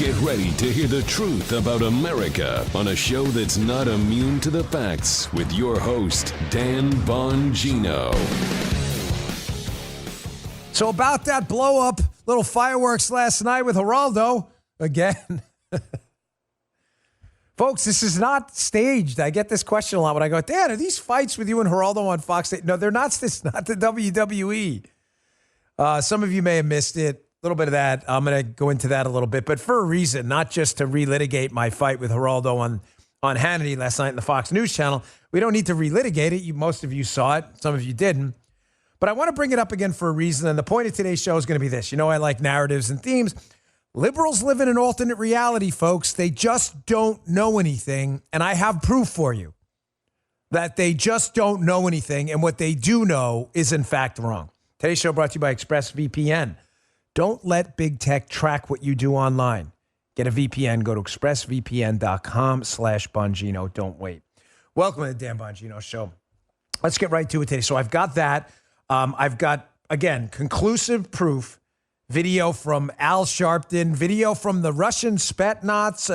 Get ready to hear the truth about America on a show that's not immune to the facts with your host, Dan Bongino. So about that blow-up, little fireworks last night with Geraldo, again. Folks, this is not staged. I get this question a lot when I go, Dan, are these fights with you and Geraldo on Fox? No, they're not. This is not the WWE. Some of you may have missed it. A little bit of that. I'm going to go into that a little bit, but for a reason, not just to relitigate my fight with Geraldo on Hannity last night in the Fox News channel. We don't need to relitigate it. Most of you saw it. Some of you didn't. But I want to bring it up again for a reason, and the point of today's show is going to be this. You know, I like narratives and themes. Liberals live in an alternate reality, folks. They just don't know anything, and I have proof for you that they just don't know anything, and what they do know is, in fact, wrong. Today's show brought to you by ExpressVPN. Don't let big tech track what you do online. Get a VPN. Go to expressvpn.com/Bongino. Don't wait. Welcome to the Dan Bongino Show. Let's get right to it today. So I've got that. I've got, again, conclusive proof, video from Al Sharpton, video from the Russian Spetsnaz,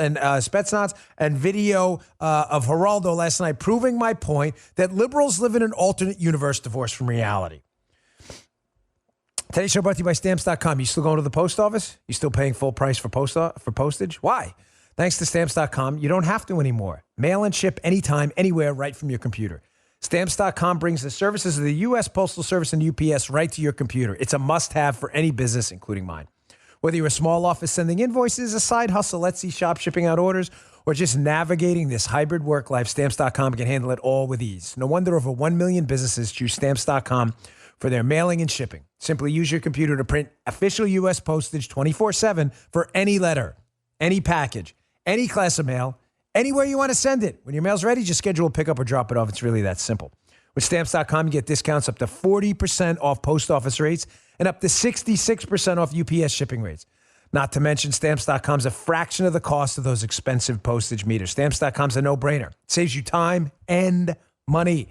and video of Geraldo last night proving my point that liberals live in an alternate universe divorced from reality. Today's show brought to you by Stamps.com. You still going to the post office? You still paying full price for postage? Why? Thanks to Stamps.com, you don't have to anymore. Mail and ship anytime, anywhere, right from your computer. Stamps.com brings the services of the U.S. Postal Service and UPS right to your computer. It's a must-have for any business, including mine. Whether you're a small office sending invoices, a side hustle, Etsy shop shipping out orders, or just navigating this hybrid work life, Stamps.com can handle it all with ease. No wonder over 1 million businesses choose Stamps.com for their mailing and shipping. Simply use your computer to print official U.S. postage 24/7 for any letter, any package, any class of mail, anywhere you want to send it. When your mail's ready, just schedule a pickup or drop it off. It's really that simple. With Stamps.com, you get discounts up to 40% off post office rates and up to 66% off UPS shipping rates. Not to mention, Stamps.com is a fraction of the cost of those expensive postage meters. Stamps.com is a no-brainer. It saves you time and money.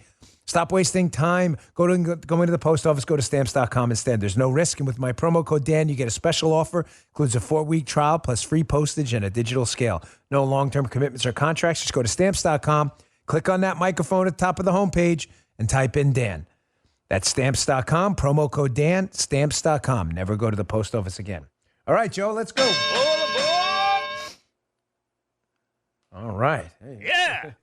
Stop wasting time. Go into the post office. Go to Stamps.com instead. There's no risk. And with my promo code Dan, you get a special offer. Includes a 4-week trial plus free postage and a digital scale. No long-term commitments or contracts. Just go to Stamps.com. Click on that microphone at the top of the homepage and type in Dan. That's Stamps.com. Promo code Dan. Stamps.com. Never go to the post office again. All right, Joe, let's go. All right. Hey. Yeah.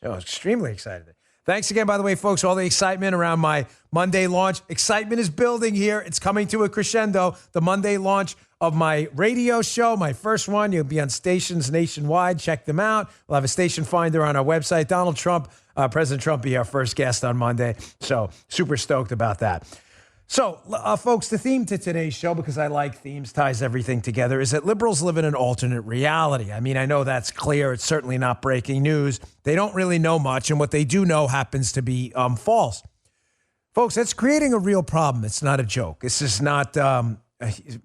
Joe, extremely excited. Thanks again, by the way, folks, all the excitement around my Monday launch. Excitement is building here. It's coming to a crescendo. The Monday launch of my radio show, my first one. You'll be on stations nationwide. Check them out. We'll have a station finder on our website. Donald Trump, President Trump, be our first guest on Monday. So super stoked about that. So, folks, the theme to today's show, because I like themes, ties everything together, is that liberals live in an alternate reality. I mean, I know that's clear. It's certainly not breaking news. They don't really know much, and what they do know happens to be false. Folks, that's creating a real problem. It's not a joke. This is not, I'm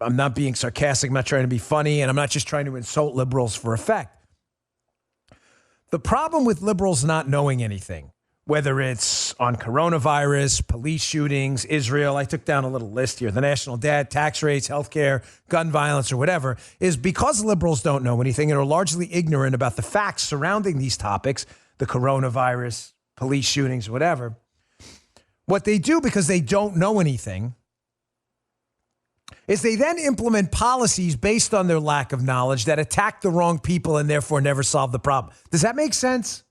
not being sarcastic. I'm not trying to be funny, and I'm not just trying to insult liberals for effect. The problem with liberals not knowing anything, whether it's on coronavirus, police shootings, Israel, I took down a little list here, the national debt, tax rates, healthcare, gun violence, or whatever, is because liberals don't know anything and are largely ignorant about the facts surrounding these topics, the coronavirus, police shootings, whatever. What they do, because they don't know anything, is they then implement policies based on their lack of knowledge that attack the wrong people and therefore never solve the problem. Does that make sense?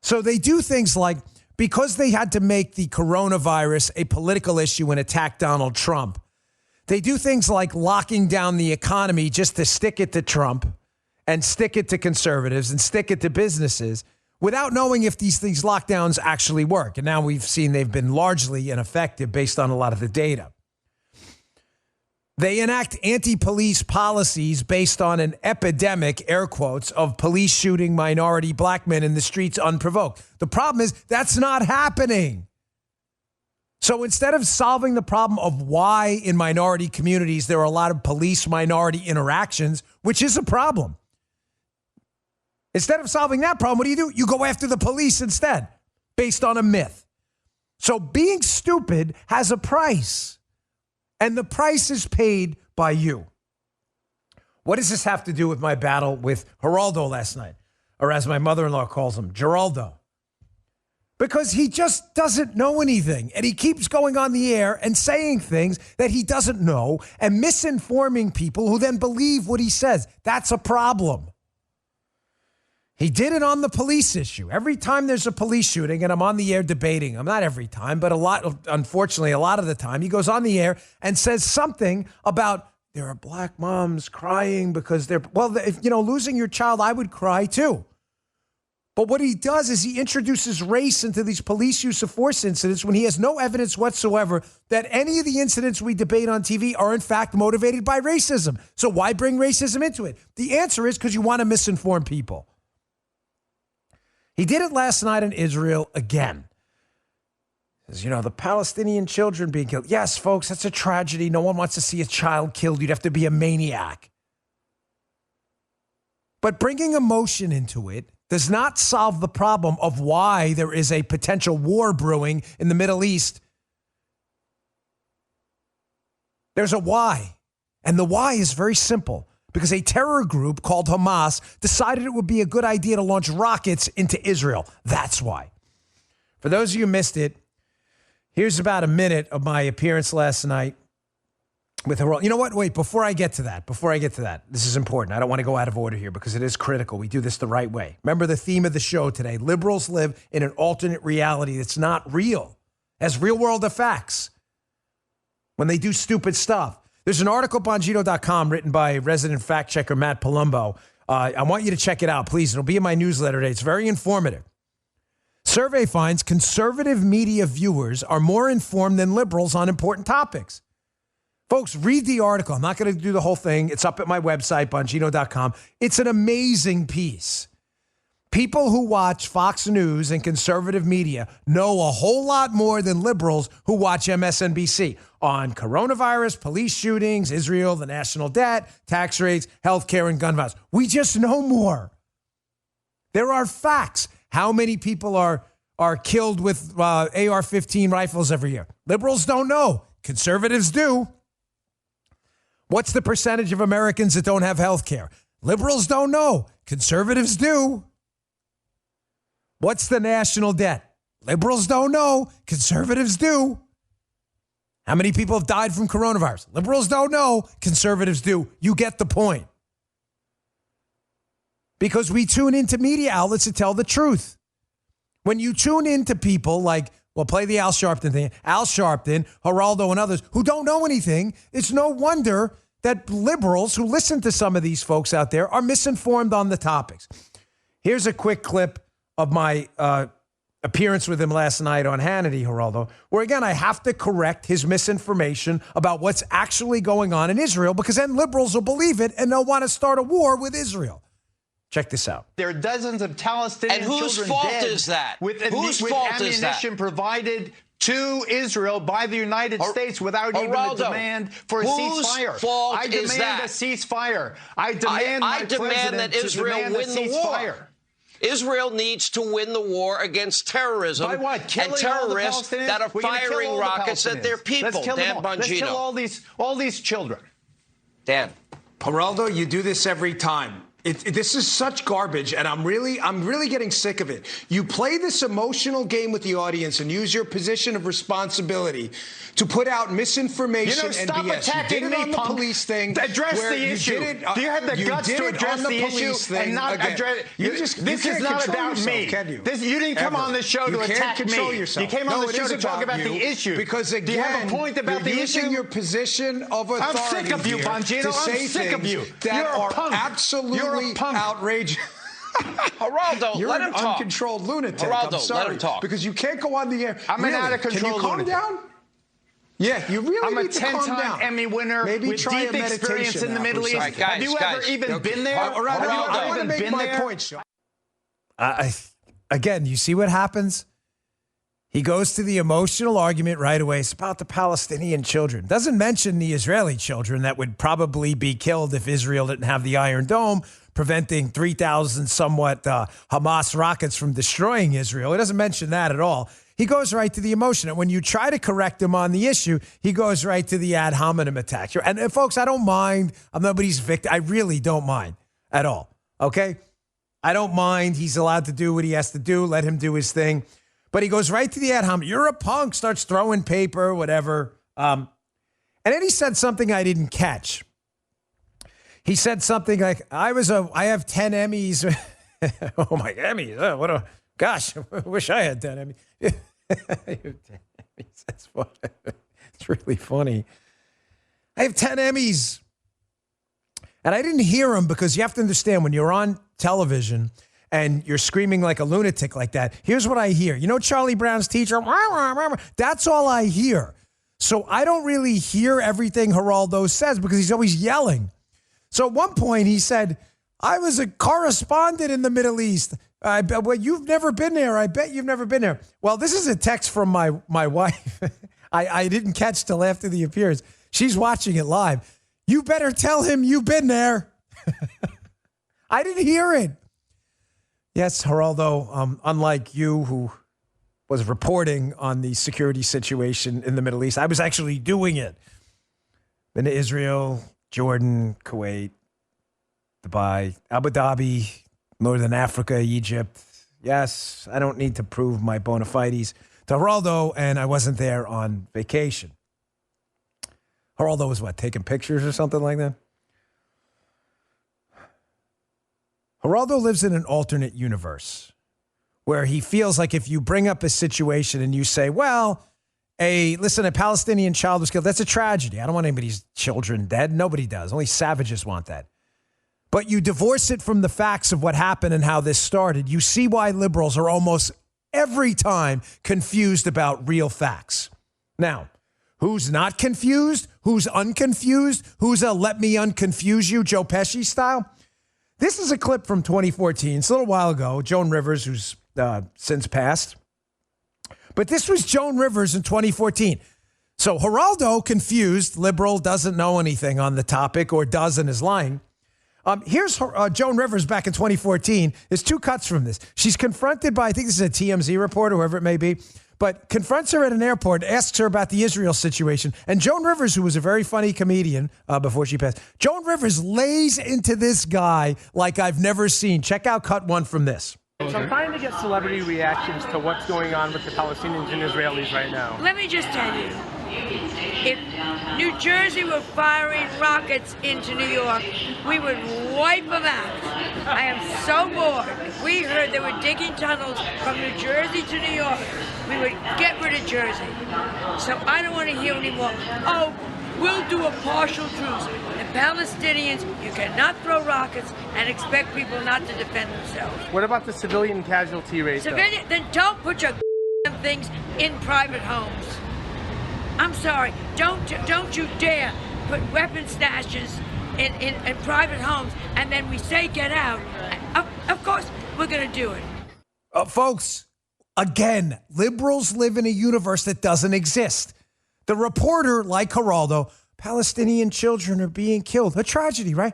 So they do things like, because they had to make the coronavirus a political issue and attack Donald Trump, they do things like locking down the economy just to stick it to Trump and stick it to conservatives and stick it to businesses without knowing if these lockdowns actually work. And now we've seen they've been largely ineffective based on a lot of the data. They enact anti-police policies based on an epidemic, air quotes, of police shooting minority black men in the streets unprovoked. The problem is that's not happening. So instead of solving the problem of why in minority communities there are a lot of police-minority interactions, which is a problem, instead of solving that problem, what do? You go after the police instead, based on a myth. So being stupid has a price. And the price is paid by you. What does this have to do with my battle with Geraldo last night? Or as my mother-in-law calls him, Geraldo. Because he just doesn't know anything. And he keeps going on the air and saying things that he doesn't know and misinforming people who then believe what he says. That's a problem. He did it on the police issue. Every time there's a police shooting and I'm on the air debating him, not every time, but unfortunately, a lot of the time, he goes on the air and says something about there are black moms crying because if, losing your child, I would cry too. But what he does is he introduces race into these police use of force incidents when he has no evidence whatsoever that any of the incidents we debate on TV are in fact motivated by racism. So why bring racism into it? The answer is because you want to misinform people. He did it last night in Israel again. Says, the Palestinian children being killed. Yes, folks, that's a tragedy. No one wants to see a child killed. You'd have to be a maniac. But bringing emotion into it does not solve the problem of why there is a potential war brewing in the Middle East. There's a why. And the why is very simple. Because a terror group called Hamas decided it would be a good idea to launch rockets into Israel. That's why. For those of you who missed it, here's about a minute of my appearance last night with Geraldo. You know what? Wait, before I get to that, this is important. I don't want to go out of order here because it is critical. We do this the right way. Remember the theme of the show today. Liberals live in an alternate reality that's not real, as real world effects when they do stupid stuff. There's an article, Bongino.com, written by resident fact checker Matt Palumbo. I want you to check it out, please. It'll be in my newsletter today. It's very informative. Survey finds conservative media viewers are more informed than liberals on important topics. Folks, read the article. I'm not going to do the whole thing. It's up at my website, Bongino.com. It's an amazing piece. People who watch Fox News and conservative media know a whole lot more than liberals who watch MSNBC on coronavirus, police shootings, Israel, the national debt, tax rates, healthcare, and gun violence. We just know more. There are facts. How many people are killed with AR-15 rifles every year? Liberals don't know. Conservatives do. What's the percentage of Americans that don't have health care? Liberals don't know. Conservatives do. What's the national debt? Liberals don't know. Conservatives do. How many people have died from coronavirus? Liberals don't know. Conservatives do. You get the point. Because we tune into media outlets to tell the truth. When you tune into people like, play the Al Sharpton thing, Geraldo, and others who don't know anything, it's no wonder that liberals who listen to some of these folks out there are misinformed on the topics. Here's a quick clip of my appearance with him last night on Hannity, Geraldo, where, again, I have to correct his misinformation about what's actually going on in Israel, because then liberals will believe it and they'll want to start a war with Israel. Check this out. There are dozens of Palestinian children dead. And whose fault is that? With ammunition provided to Israel by the United States without even a demand for a ceasefire. Whose fault I is demand that? a ceasefire. I demand that Israel win the war. Israel needs to win the war against terrorism. By what? Killing and terrorists all the that are firing rockets at their people. Dan Bongino. Let's kill all these children. Dan. Geraldo, you do this every time. This is such garbage, and I'm really getting sick of it. You play this emotional game with the audience and use your position of responsibility to put out misinformation and stop BS. attacking you did it me, on the punk. police thing. Address the issue. Do you have the guts to address the issue and not address it? This is not about me. You didn't come on this show to attack me. You came on the show to talk about the issue. Because, again, do you have a point about the issue? You're using your position of authority. I'm sick of you, Bongino. I'm sick of you. That are absolutely outrageous. Geraldo, You're let him an talk. Uncontrolled lunatic. Geraldo, I'm sorry, let him talk. Because you can't go on the air. I'm an out-of-control Can you calm lunatic. down? Yeah, you really need to calm down. I'm a 10-time Emmy winner with deep experience in the Middle East. Have you ever even been there? I want to make my point. Again, you see what happens? He goes to the emotional argument right away. It's about the Palestinian children. Doesn't mention the Israeli children that would probably be killed if Israel didn't have the Iron Dome. preventing 3,000 somewhat Hamas rockets from destroying Israel. He doesn't mention that at all. He goes right to the emotion. And when you try to correct him on the issue, he goes right to the ad hominem attack. And folks, I don't mind. I'm nobody's victim. I really don't mind at all. Okay? I don't mind. He's allowed to do what he has to do. Let him do his thing. But he goes right to the ad hominem. You're a punk. Starts throwing paper, whatever. And then he said something I didn't catch. He said something like, I have 10 Emmys. Oh, my Emmys. Oh, gosh, I wish I had 10 Emmys. That's funny. It's really funny. I have 10 Emmys. And I didn't hear him because you have to understand when you're on television and you're screaming like a lunatic like that, here's what I hear. You know Charlie Brown's teacher? That's all I hear. So I don't really hear everything Geraldo says because he's always yelling. So at one point he said, I was a correspondent in the Middle East. Well, you've never been there. I bet you've never been there. Well, this is a text from my wife. I didn't catch till after the appearance. She's watching it live. You better tell him you've been there. I didn't hear it. Yes, Geraldo, unlike you who was reporting on the security situation in the Middle East, I was actually doing it. Been to Israel, Jordan, Kuwait, Dubai, Abu Dhabi, Northern Africa, Egypt. Yes, I don't need to prove my bona fides to Geraldo, and I wasn't there on vacation. Geraldo was what, taking pictures or something like that? Geraldo lives in an alternate universe where he feels like if you bring up a situation and you say, well, a Palestinian child was killed, that's a tragedy. I don't want anybody's children dead. Nobody does. Only savages want that. But you divorce it from the facts of what happened and how this started. You see why liberals are almost every time confused about real facts. Now, who's not confused? Who's unconfused? Who's a let me unconfuse you, Joe Pesci style? This is a clip from 2014. It's a little while ago. Joan Rivers, who's since passed. But this was Joan Rivers in 2014. So Geraldo, confused, liberal, doesn't know anything on the topic or does and is lying. Here's Joan Rivers back in 2014. There's two cuts from this. She's confronted by, I think this is a TMZ reporter, whoever it may be, but confronts her at an airport, asks her about the Israel situation. And Joan Rivers, who was a very funny comedian before she passed, Joan Rivers lays into this guy like I've never seen. Check out cut one from this. So I'm trying to get celebrity reactions to what's going on with the Palestinians and Israelis right now. Let me just tell you, if New Jersey were firing rockets into New York, we would wipe them out. I am so bored. If we heard they were digging tunnels from New Jersey to New York, we would get rid of Jersey. So I don't want to hear anymore, oh, we'll do a partial truce. The Palestinians, you cannot throw rockets and expect people not to defend themselves. What about the civilian casualty rate? Then don't put your things in private homes. I'm sorry, don't you dare put weapon stashes in private homes and then we say get out. Of course, we're going to do it. Folks, again, liberals live in a universe that doesn't exist. The reporter, like Geraldo, Palestinian children are being killed. A tragedy, right?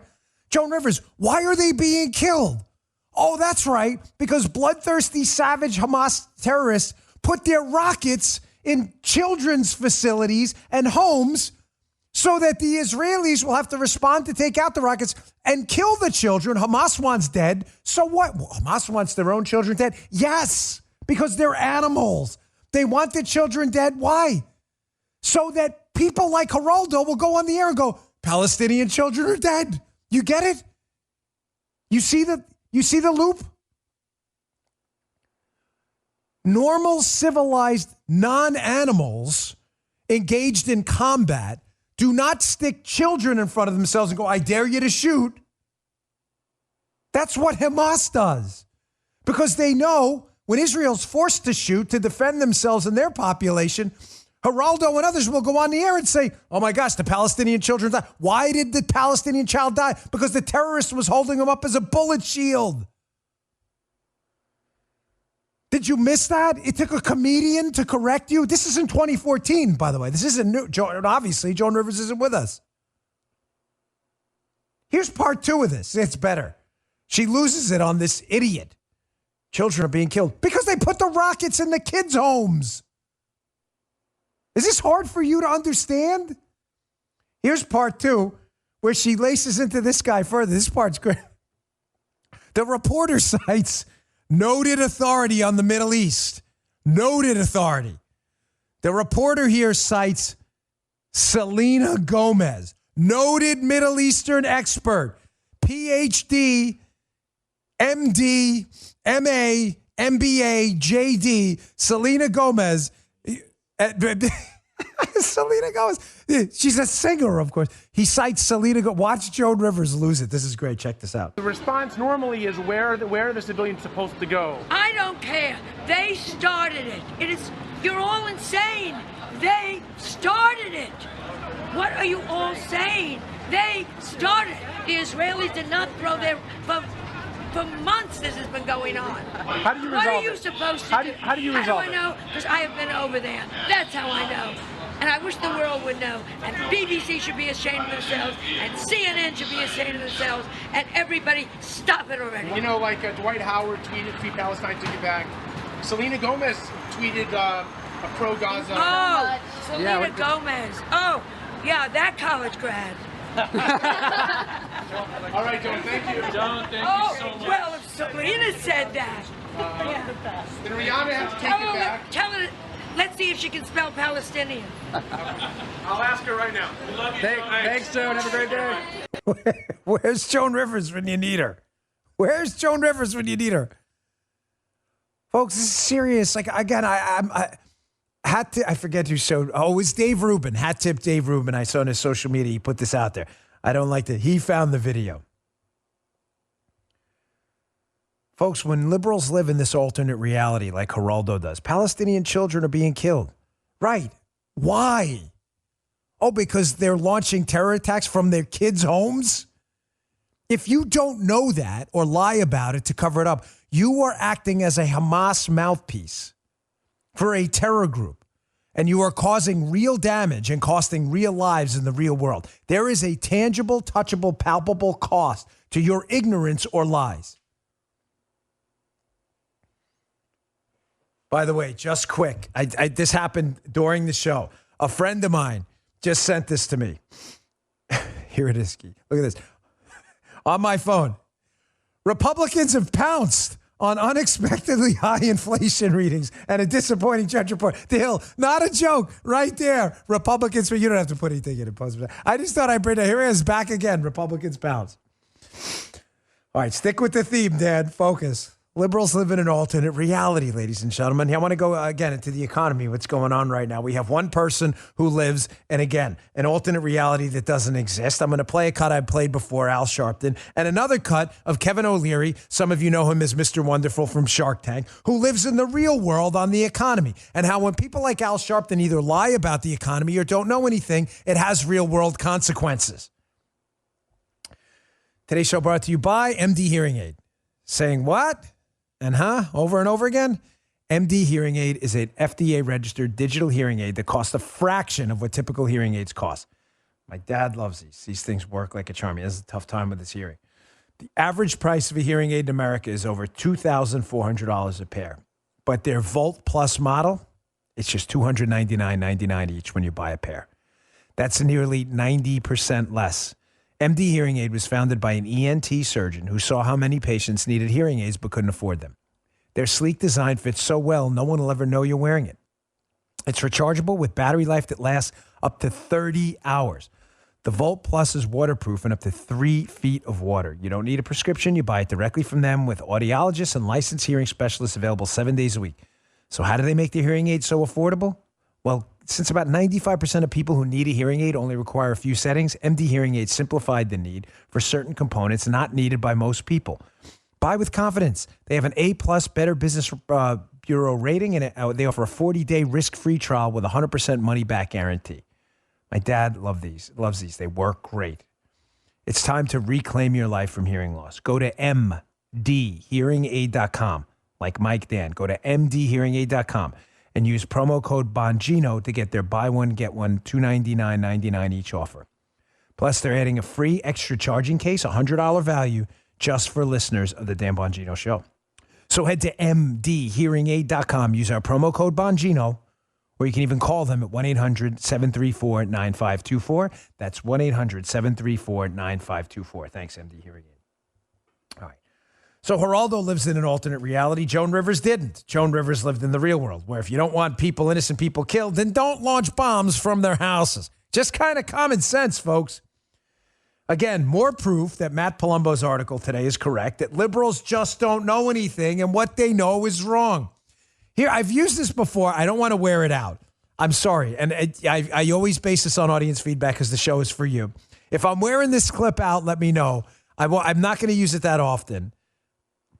Joan Rivers, why are they being killed? Oh, that's right, because bloodthirsty, savage Hamas terrorists put their rockets in children's facilities and homes so that the Israelis will have to respond to take out the rockets and kill the children. Hamas wants dead. So what? Well, Hamas wants their own children dead? Yes, because they're animals. They want the children dead. Why? So that people like Geraldo will go on the air and go, Palestinian children are dead. You get it? You see the loop? Normal, civilized non-animals engaged in combat do not stick children in front of themselves and go, I dare you to shoot. That's what Hamas does. Because they know when Israel's forced to shoot to defend themselves and their population, Geraldo and others will go on the air and say, oh my gosh, the Palestinian children died. Why did the Palestinian child die? Because the terrorist was holding him up as a bullet shield. Did you miss that? It took a comedian to correct you. This is in 2014, by the way. This isn't new. Obviously, Joan Rivers isn't with us. Here's part two of this. It's better. She loses it on this idiot. Children are being killed because they put the rockets in the kids' homes. Is this hard for you to understand? Here's part 2, where she laces into this guy further. This part's great. The reporter cites noted authority on the Middle East. Noted authority. The reporter here cites Selena Gomez, noted Middle Eastern expert, PhD, MD, MA, MBA, JD, Selena Gomez. Selena Gomez. She's a singer, of course. He cites Selena Gomez. Watch Joan Rivers lose it. This is great. Check this out. The response normally is where are the civilians supposed to go? I don't care. They started it. You're all insane. They started it. What are you all saying? They started. The Israelis did not throw their... For months this has been going on. How do you resolve it? What are you supposed to do? How do you resolve it? How do I know? Because I have been over there. That's how I know. And I wish the world would know. And BBC should be ashamed of themselves. And CNN should be ashamed of themselves. And everybody, stop it already. You know, like Dwight Howard tweeted, Free Palestine, took it back. Selena Gomez tweeted a pro-Gaza. Oh, Selena Gomez. Oh, yeah, that college grad. All right, Joan, thank you. Joan, thank you so much. Well, if Selena said that. Then Rihanna has to take it back. Tell her, let's see if she can spell Palestinian. I'll ask her right now. We love you. Thanks, Joan. Have a great day. Where's Joan Rivers when you need her? Where's Joan Rivers when you need her? Folks, this is serious. Like, again, I forget who showed. Oh, it was Dave Rubin. Hat tip Dave Rubin. I saw on his social media. He put this out there. I don't like that. He found the video. Folks, when liberals live in this alternate reality like Geraldo does, Palestinian children are being killed. Right. Why? Oh, because they're launching terror attacks from their kids' homes? If you don't know that or lie about it to cover it up, you are acting as a Hamas mouthpiece for a terror group, and you are causing real damage and costing real lives in the real world. There is a tangible, touchable, palpable cost to your ignorance or lies. By the way, just quick, this happened during the show. A friend of mine just sent this to me. Here it is. Look at this. On my phone. Republicans have pounced on unexpectedly high inflation readings and a disappointing judge report. The Hill, not a joke, right there. Republicans, but you don't have to put anything in it. I just thought I'd bring it. Here it is, back again. Republicans pounce. All right, stick with the theme, Dad. Focus. Liberals live in an alternate reality, ladies and gentlemen. I want to go again into the economy, what's going on right now. We have one person who lives, and again, an alternate reality that doesn't exist. I'm going to play a cut I played before, Al Sharpton, and another cut of Kevin O'Leary. Some of you know him as Mr. Wonderful from Shark Tank, who lives in the real world on the economy. And how when people like Al Sharpton either lie about the economy or don't know anything, it has real world consequences. Today's show brought to you by MD Hearing Aid. Saying what? And over and over again? MD Hearing Aid is an FDA-registered digital hearing aid that costs a fraction of what typical hearing aids cost. My dad loves these. These things work like a charm. He has a tough time with his hearing. The average price of a hearing aid in America is over $2,400 a pair. But their Volt Plus model, it's just $299.99 each when you buy a pair. That's nearly 90% less. MD Hearing Aid was founded by an ENT surgeon who saw how many patients needed hearing aids but couldn't afford them. Their sleek design fits so well, no one will ever know you're wearing it. It's rechargeable with battery life that lasts up to 30 hours. The Volt Plus is waterproof and up to 3 feet of water. You don't need a prescription. You buy it directly from them with audiologists and licensed hearing specialists available 7 days a week. So how do they make their hearing aids so affordable? Well, since about 95% of people who need a hearing aid only require a few settings, MD Hearing Aid simplified the need for certain components not needed by most people. Buy with confidence. They have an A-plus Better Business Bureau rating, and they offer a 40-day risk-free trial with a 100% money-back guarantee. My dad loves these. They work great. It's time to reclaim your life from hearing loss. Go to mdhearingaid.com. Like Mike Dan. Go to mdhearingaid.com. and use promo code Bongino to get their buy one, get one, $299.99 each offer. Plus, they're adding a free extra charging case, $100 value, just for listeners of the Dan Bongino Show. So head to mdhearingaid.com. Use our promo code Bongino, or you can even call them at 1-800-734-9524. That's 1-800-734-9524. Thanks, MD Hearing Aid. All right. So Geraldo lives in an alternate reality. Joan Rivers didn't. Joan Rivers lived in the real world, where if you don't want innocent people killed, then don't launch bombs from their houses. Just kind of common sense, folks. Again, more proof that Matt Palumbo's article today is correct, that liberals just don't know anything, and what they know is wrong. Here, I've used this before. I don't want to wear it out. I'm sorry. And I always base this on audience feedback because the show is for you. If I'm wearing this clip out, let me know. I'm not going to use it that often,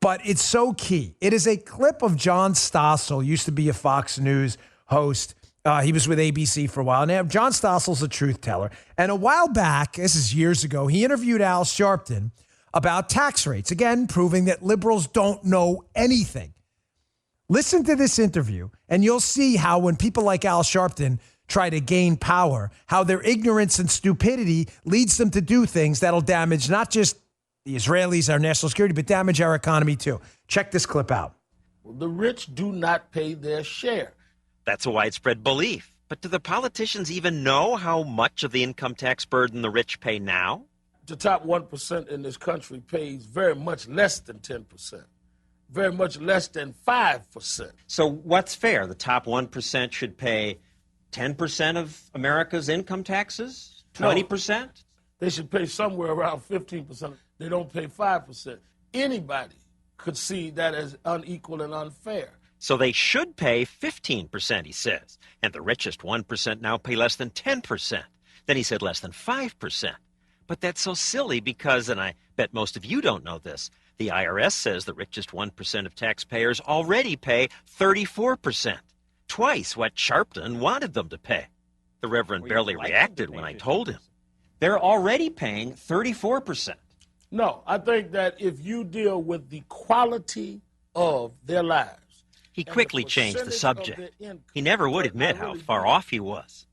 but it's so key. It is a clip of John Stossel, used to be a Fox News host. He was with ABC for a while. Now, John Stossel's a truth teller. And a while back, this is years ago, he interviewed Al Sharpton about tax rates, again, proving that liberals don't know anything. Listen to this interview, and you'll see how when people like Al Sharpton try to gain power, how their ignorance and stupidity leads them to do things that'll damage not just the Israelis, our national security, but damage our economy too. Check this clip out. The rich do not pay their share. That's a widespread belief. But do the politicians even know how much of the income tax burden the rich pay now? The top 1% in this country pays very much less than 10%, very much less than 5%. So what's fair? The top 1% should pay 10% of America's income taxes? 20%? No, they should pay somewhere around 15%. They don't pay 5%. Anybody could see that as unequal and unfair. So they should pay 15%, he says. And the richest 1% now pay less than 10%. Then he said less than 5%. But that's so silly because, and I bet most of you don't know this, the IRS says the richest 1% of taxpayers already pay 34%. Twice what Sharpton wanted them to pay. The Reverend barely reacted when I told him. They're already paying 34%. No, I think that if you deal with the quality of their lives, he quickly changed the subject. He never would admit how far off he was.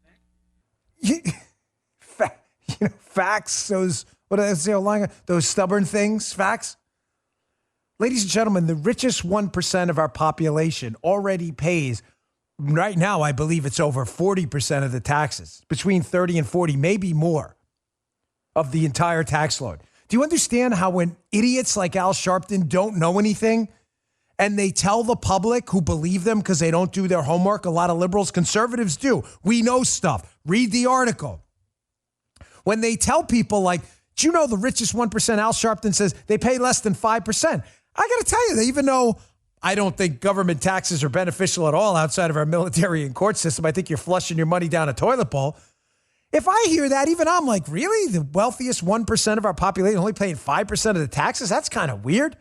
Facts, those stubborn things, facts. Ladies and gentlemen, the richest 1% of our population already pays, right now, I believe it's over 40% of the taxes, between 30 and 40, maybe more, of the entire tax load. Do you understand how when idiots like Al Sharpton don't know anything, and they tell the public who believe them because they don't do their homework? A lot of liberals, conservatives do. We know stuff. Read the article. When they tell people like, do you know the richest 1%, Al Sharpton says they pay less than 5%. I got to tell you, even though I don't think government taxes are beneficial at all outside of our military and court system, I think you're flushing your money down a toilet bowl. If I hear that, even I'm like, really? The wealthiest 1% of our population only paying 5% of the taxes? That's kind of weird.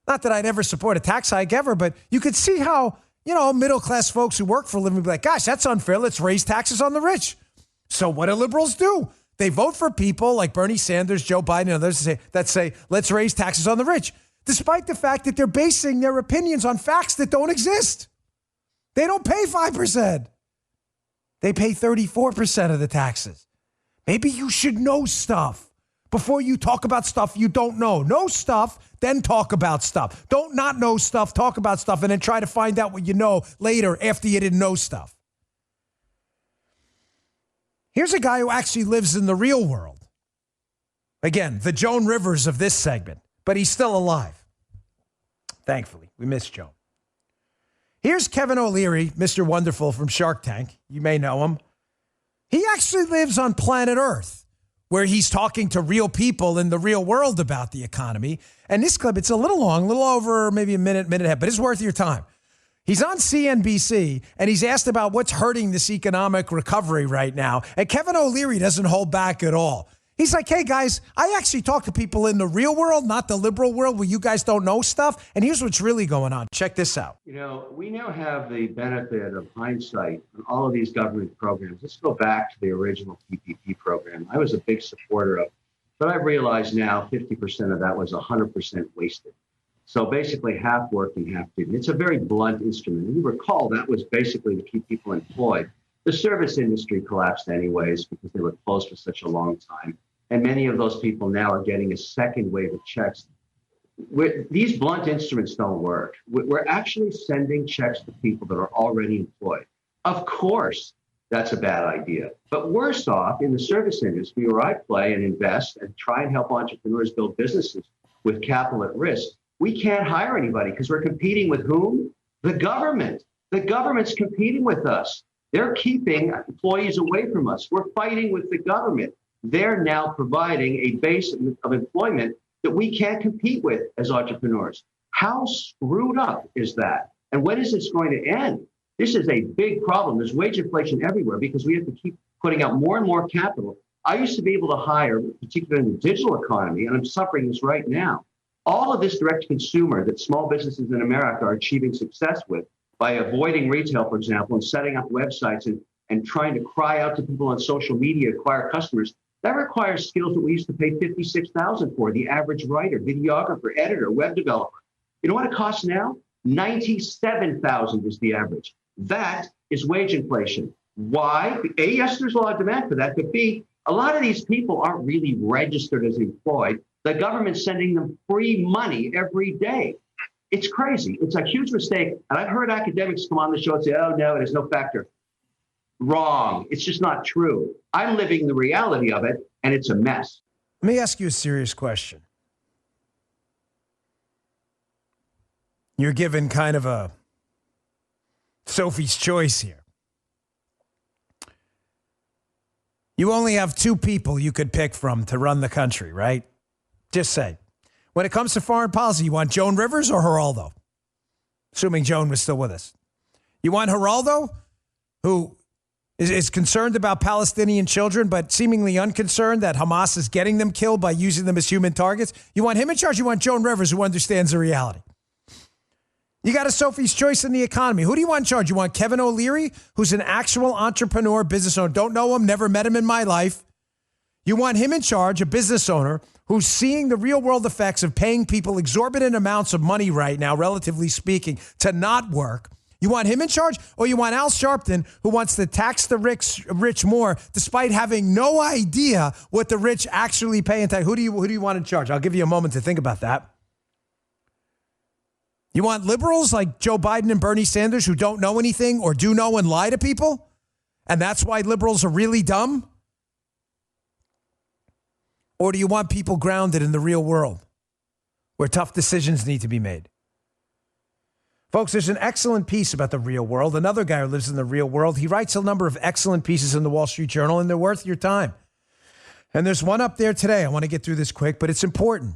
Not that I'd ever support a tax hike ever, but you could see how, middle-class folks who work for a living would be like, gosh, that's unfair. Let's raise taxes on the rich. So what do liberals do? They vote for people like Bernie Sanders, Joe Biden, and others that say, let's raise taxes on the rich, despite the fact that they're basing their opinions on facts that don't exist. They don't pay 5%. They pay 34% of the taxes. Maybe you should know stuff before you talk about stuff you don't know. Know stuff, then talk about stuff. Don't not know stuff, talk about stuff, and then try to find out what you know later after you didn't know stuff. Here's a guy who actually lives in the real world. Again, the Joan Rivers of this segment, but he's still alive. Thankfully, we miss Joan. Here's Kevin O'Leary, Mr. Wonderful from Shark Tank. You may know him. He actually lives on planet Earth, where he's talking to real people in the real world about the economy. And this clip, it's a little long, a little over maybe a minute and a half, but it's worth your time. He's on CNBC, and he's asked about what's hurting this economic recovery right now. And Kevin O'Leary doesn't hold back at all. He's like, hey, guys, I actually talk to people in the real world, not the liberal world where you guys don't know stuff. And here's what's really going on. Check this out. We now have the benefit of hindsight on all of these government programs. Let's go back to the original PPP program. I was a big supporter of, but I've realized now 50% of that was 100% wasted. So basically half working, half didn't. It's a very blunt instrument. And you recall that was basically to keep people employed. The service industry collapsed anyways because they were closed for such a long time. and many of those people now are getting a second wave of checks. These blunt instruments don't work. We're actually sending checks to people that are already employed. Of course, that's a bad idea. But worse off, in the service industry where I play and invest and try and help entrepreneurs build businesses with capital at risk, we can't hire anybody because we're competing with whom? The government. The government's competing with us. They're keeping employees away from us. We're fighting with the government. They're now providing a base of employment that we can't compete with as entrepreneurs. How screwed up is that? And when is this going to end? This is a big problem. There's wage inflation everywhere because we have to keep putting out more and more capital. I used to be able to hire, particularly in the digital economy, and I'm suffering this right now. All of this direct to consumer that small businesses in America are achieving success with by avoiding retail, for example, and setting up websites and trying to cry out to people on social media, acquire customers, that requires skills that we used to pay $56,000 for, the average writer, videographer, editor, web developer. You know what it costs now? $97,000 is the average. That is wage inflation. Why? A, yes, there's a lot of demand for that, but B, a lot of these people aren't really registered as employed. The government's sending them free money every day. It's crazy. It's a huge mistake. And I've heard academics come on the show and say, oh, no, there's no factor. Wrong. It's just not true. I'm living the reality of it, and it's a mess. Let me ask you a serious question. You're given kind of a Sophie's choice here. You only have two people you could pick from to run the country, right? Just say. When it comes to foreign policy, you want Joan Rivers or Geraldo? Assuming Joan was still with us. You want Geraldo, who is concerned about Palestinian children, but seemingly unconcerned that Hamas is getting them killed by using them as human targets? You want him in charge? You want Joan Rivers, who understands the reality? You got a Sophie's choice in the economy. Who do you want in charge? You want Kevin O'Leary, who's an actual entrepreneur, business owner. Don't know him, never met him in my life. You want him in charge, a business owner who's seeing the real world effects of paying people exorbitant amounts of money right now, relatively speaking, to not work. You want him in charge, or you want Al Sharpton, who wants to tax the rich more, despite having no idea what the rich actually pay in tax? Who do you want in charge? I'll give you a moment to think about that. You want liberals like Joe Biden and Bernie Sanders who don't know anything or do know and lie to people? And that's why liberals are really dumb? Or do you want people grounded in the real world where tough decisions need to be made? Folks, there's an excellent piece about the real world. Another guy who lives in the real world, he writes a number of excellent pieces in the Wall Street Journal, and they're worth your time. And there's one up there today. I want to get through this quick, but it's important.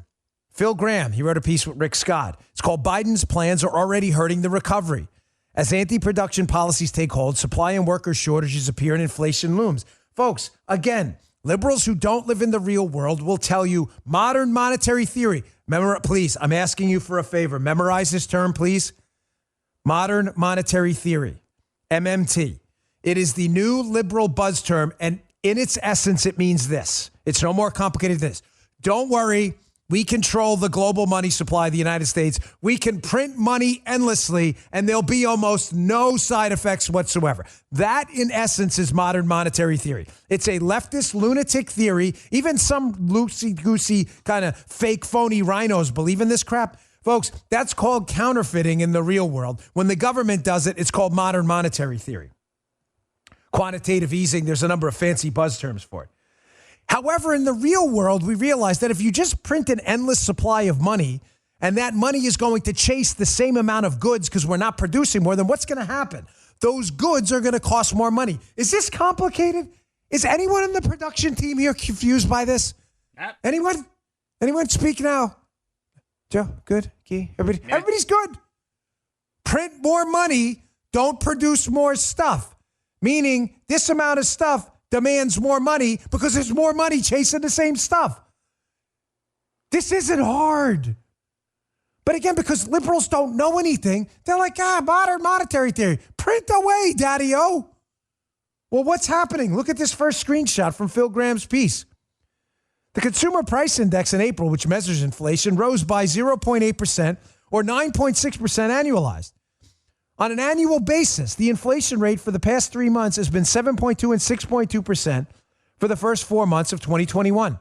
Phil Gramm, he wrote a piece with Rick Scott. It's called Biden's Plans Are Already Hurting the Recovery. As anti-production policies take hold, supply and worker shortages appear and inflation looms. Folks, again, liberals who don't live in the real world will tell you modern monetary theory. Please, I'm asking you for a favor. Memorize this term, please. Modern monetary theory, MMT. It is the new liberal buzz term, and in its essence, it means this. It's no more complicated than this. Don't worry. We control the global money supply of the United States. We can print money endlessly, and there'll be almost no side effects whatsoever. That, in essence, is modern monetary theory. It's a leftist lunatic theory. Even some loosey-goosey kind of fake, phony rhinos believe in this crap. Folks, that's called counterfeiting in the real world. When the government does it, it's called modern monetary theory. Quantitative easing, there's a number of fancy buzz terms for it. However, in the real world, we realize that if you just print an endless supply of money and that money is going to chase the same amount of goods because we're not producing more, then what's going to happen? Those goods are going to cost more money. Is this complicated? Is anyone in the production team here confused by this? Anyone? Anyone speak now? Joe, good? Key? Everybody? Yeah. Everybody's good. Print more money, don't produce more stuff. Meaning this amount of stuff demands more money because there's more money chasing the same stuff. This isn't hard. But again, because liberals don't know anything, they're like, modern monetary theory. Print away, daddy-o. Well, what's happening? Look at this first screenshot from Phil Gramm's piece. The Consumer Price Index in April, which measures inflation, rose by 0.8% or 9.6% annualized. On an annual basis, the inflation rate for the past 3 months has been 7.2 and 6.2% for the first 4 months of 2021.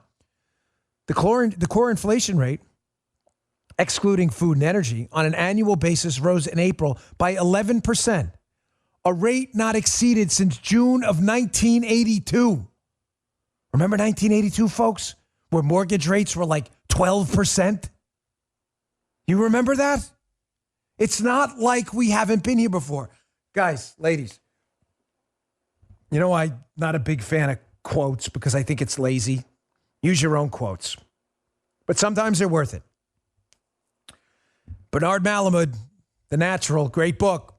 The core inflation rate, excluding food and energy, on an annual basis rose in April by 11%, a rate not exceeded since June of 1982. Remember 1982, folks, where mortgage rates were like 12%? You remember that? It's not like we haven't been here before. Guys, ladies, you know I'm not a big fan of quotes because I think it's lazy. Use your own quotes. But sometimes they're worth it. Bernard Malamud, The Natural, great book.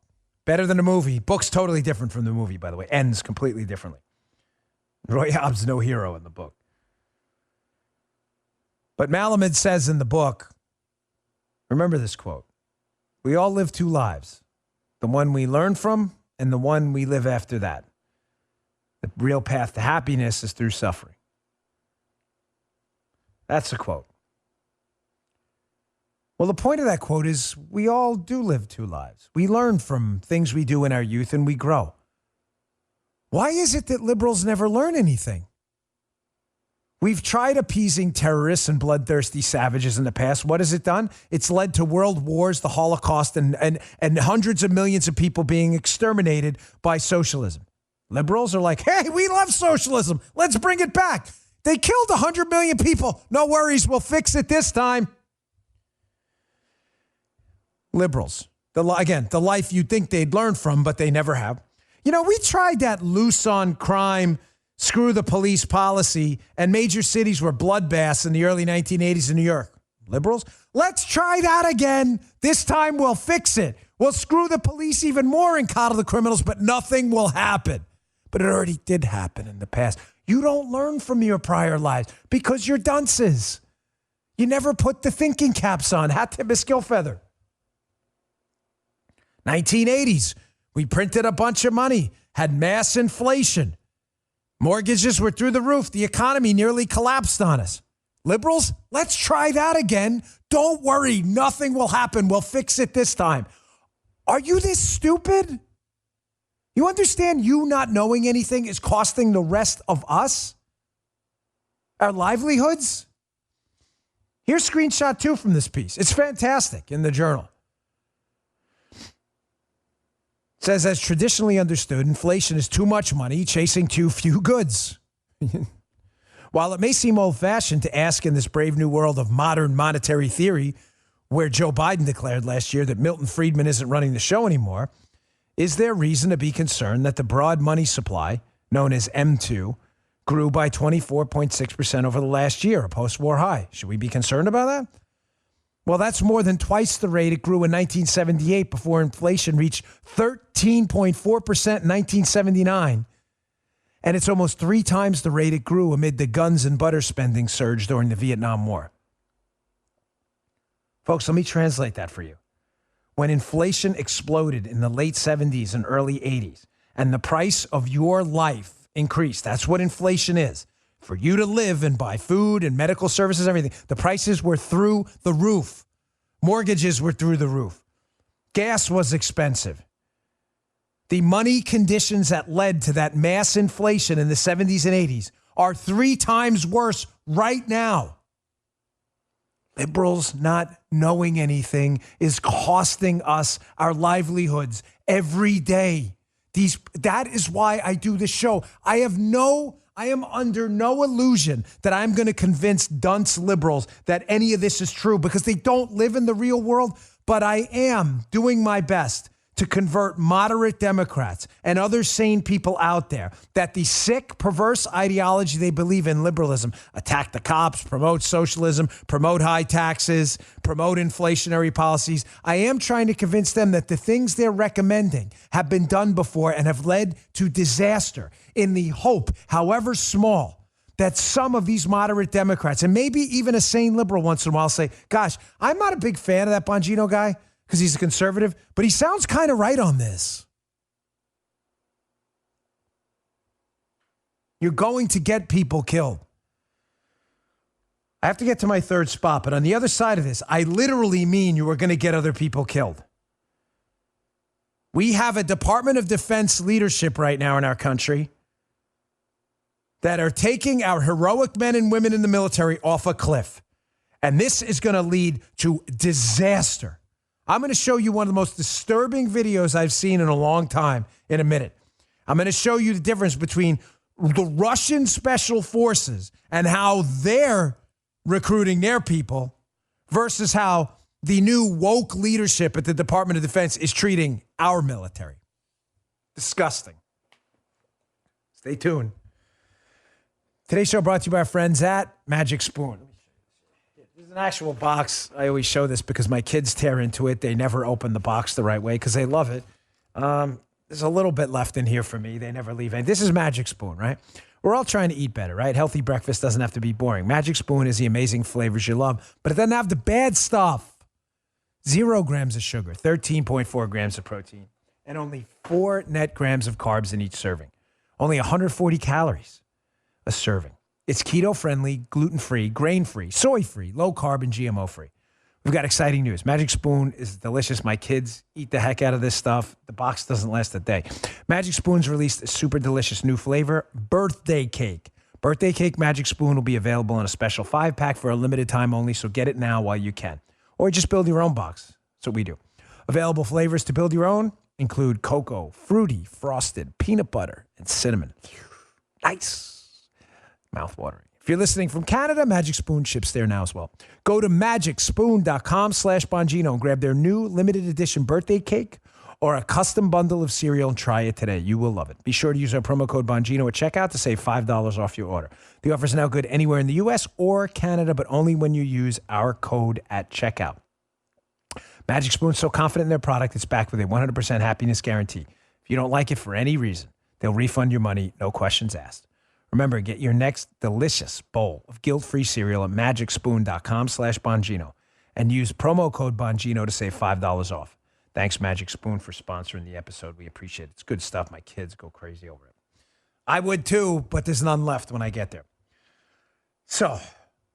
Better than the movie. Book's totally different from the movie, by the way. Ends completely differently. Roy Hobbs, no hero in the book. But Malamud says in the book, remember this quote, we all live two lives, the one we learn from and the one we live after that. The real path to happiness is through suffering. That's the quote. Well, the point of that quote is we all do live two lives. We learn from things we do in our youth and we grow. Why is it that liberals never learn anything? We've tried appeasing terrorists and bloodthirsty savages in the past. What has it done? It's led to world wars, the Holocaust, and hundreds of millions of people being exterminated by socialism. Liberals are like, hey, we love socialism. Let's bring it back. They killed 100 million people. No worries. We'll fix it this time. Liberals. The life you'd think they'd learn from, but they never have. You know, we tried that loose on crime, screw the police policy, and major cities were bloodbaths in the early 1980s in New York. Liberals, let's try that again. This time we'll fix it. We'll screw the police even more and coddle the criminals, but nothing will happen. But it already did happen in the past. You don't learn from your prior lives because you're dunces. You never put the thinking caps on. Hat tip a skill feather. 1980s, we printed a bunch of money, had mass inflation. Mortgages were through the roof. The economy nearly collapsed on us. Liberals, let's try that again. Don't worry, nothing will happen. We'll fix it this time. Are you this stupid? You understand you not knowing anything is costing the rest of us our livelihoods? Here's screenshot 2 from this piece. It's fantastic in the Journal. It says, as traditionally understood, inflation is too much money chasing too few goods. While it may seem old-fashioned to ask in this brave new world of modern monetary theory, where Joe Biden declared last year that Milton Friedman isn't running the show anymore, is there reason to be concerned that the broad money supply, known as M2, grew by 24.6% over the last year, a post-war high? Should we be concerned about that? Well, that's more than twice the rate it grew in 1978 before inflation reached 13.4% in 1979. And it's almost 3 times the rate it grew amid the guns and butter spending surge during the Vietnam War. Folks, let me translate that for you. When inflation exploded in the late 70s and early 80s, and the price of your life increased, that's what inflation is. For you to live and buy food and medical services, everything, the prices were through the roof. Mortgages were through the roof. Gas was expensive. The money conditions that led to that mass inflation in the 70s and 80s are 3 times worse right now. Liberals not knowing anything is costing us our livelihoods every day. That is why I do this show. I am under no illusion that I'm going to convince dunce liberals that any of this is true because they don't live in the real world. But I am doing my best to convert moderate Democrats and other sane people out there that the sick, perverse ideology they believe in, liberalism, attack the cops, promote socialism, promote high taxes, promote inflationary policies. I am trying to convince them that the things they're recommending have been done before and have led to disaster, in the hope, however small, that some of these moderate Democrats, and maybe even a sane liberal once in a while, say, gosh, I'm not a big fan of that Bongino guy, because he's a conservative, but he sounds kind of right on this. You're going to get people killed. I have to get to my third spot, but on the other side of this, I literally mean you are going to get other people killed. We have a Department of Defense leadership right now in our country that are taking our heroic men and women in the military off a cliff. And this is going to lead to disaster. I'm going to show you one of the most disturbing videos I've seen in a long time in a minute. I'm going to show you the difference between the Russian special forces and how they're recruiting their people versus how the new woke leadership at the Department of Defense is treating our military. Disgusting. Stay tuned. Today's show brought to you by our friends at Magic Spoon. There's an actual box. I always show this because my kids tear into it. They never open the box the right way because they love it. There's a little bit left in here for me. They never leave any. This is Magic Spoon, right? We're all trying to eat better, right? Healthy breakfast doesn't have to be boring. Magic Spoon is the amazing flavors you love, but it doesn't have the bad stuff. 0 grams of sugar, 13.4 grams of protein, and only 4 net grams of carbs in each serving. Only 140 calories a serving. It's keto-friendly, gluten-free, grain-free, soy-free, low-carb, and GMO-free. We've got exciting news. Magic Spoon is delicious. My kids eat the heck out of this stuff. The box doesn't last a day. Magic Spoon's released a super delicious new flavor, Birthday Cake. Birthday Cake Magic Spoon will be available in a special 5-pack for a limited time only, so get it now while you can. Or just build your own box. That's what we do. Available flavors to build your own include cocoa, fruity, frosted, peanut butter, and cinnamon. Nice. Mouth-watering. If you're listening from Canada, Magic Spoon ships there now as well. Go to magicspoon.com/Bongino and grab their new limited edition birthday cake or a custom bundle of cereal and try it today. You will love it. Be sure to use our promo code Bongino at checkout to save $5 off your order. The offer is now good anywhere in the U.S. or Canada, but only when you use our code at checkout. Magic Spoon's so confident in their product, it's backed with a 100% happiness guarantee. If you don't like it for any reason, they'll refund your money, no questions asked. Remember, get your next delicious bowl of guilt-free cereal at magicspoon.com/Bongino and use promo code Bongino to save $5 off. Thanks, Magic Spoon, for sponsoring the episode. We appreciate it. It's good stuff. My kids go crazy over it. I would too, but there's none left when I get there. So,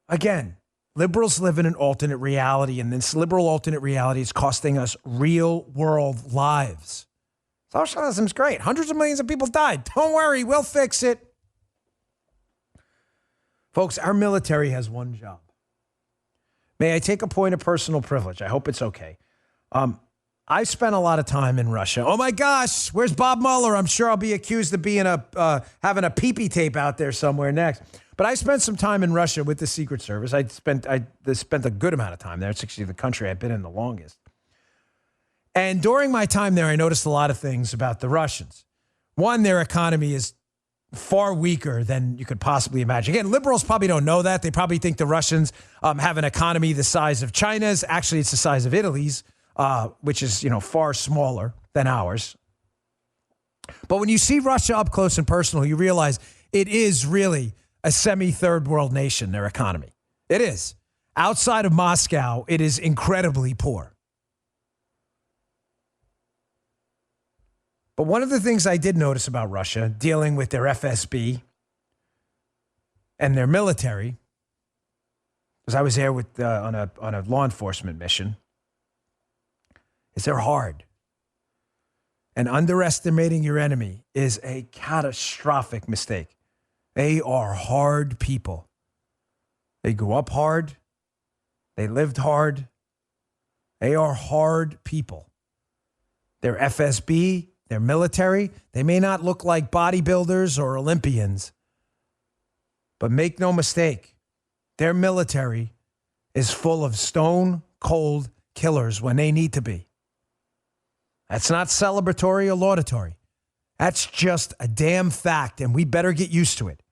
again, liberals live in an alternate reality, and this liberal alternate reality is costing us real-world lives. Socialism's great. Hundreds of millions of people died. Don't worry, we'll fix it. Folks, our military has one job. May I take a point of personal privilege? I hope it's okay. I've spent a lot of time in Russia. Oh my gosh, where's Bob Mueller? I'm sure I'll be accused of being having a pee-pee tape out there somewhere next. But I spent some time in Russia with the Secret Service. I spent a good amount of time there. It's actually the country I've been in the longest. And during my time there, I noticed a lot of things about the Russians. One, their economy is far weaker than you could possibly imagine. Again, liberals probably don't know that. They probably think the Russians have an economy the size of China's. Actually, it's the size of Italy's, which is, far smaller than ours. But when you see Russia up close and personal, you realize it is really a semi-third world nation, their economy. It is. Outside of Moscow, it is incredibly poor. But one of the things I did notice about Russia, dealing with their FSB and their military, because I was there with on a law enforcement mission, is they're hard. And underestimating your enemy is a catastrophic mistake. They are hard people. They grew up hard. They lived hard. They are hard people. Their FSB, their military, they may not look like bodybuilders or Olympians, but make no mistake, their military is full of stone-cold killers when they need to be. That's not celebratory or laudatory. That's just a damn fact, and we better get used to it.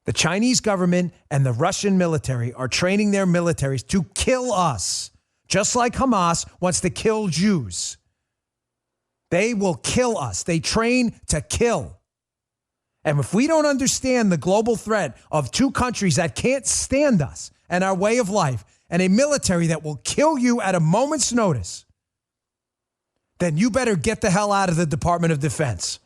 The Chinese government and the Russian military are training their militaries to kill us, just like Hamas wants to kill Jews. They will kill us. They train to kill. And if we don't understand the global threat of two countries that can't stand us and our way of life, and a military that will kill you at a moment's notice, then you better get the hell out of the Department of Defense.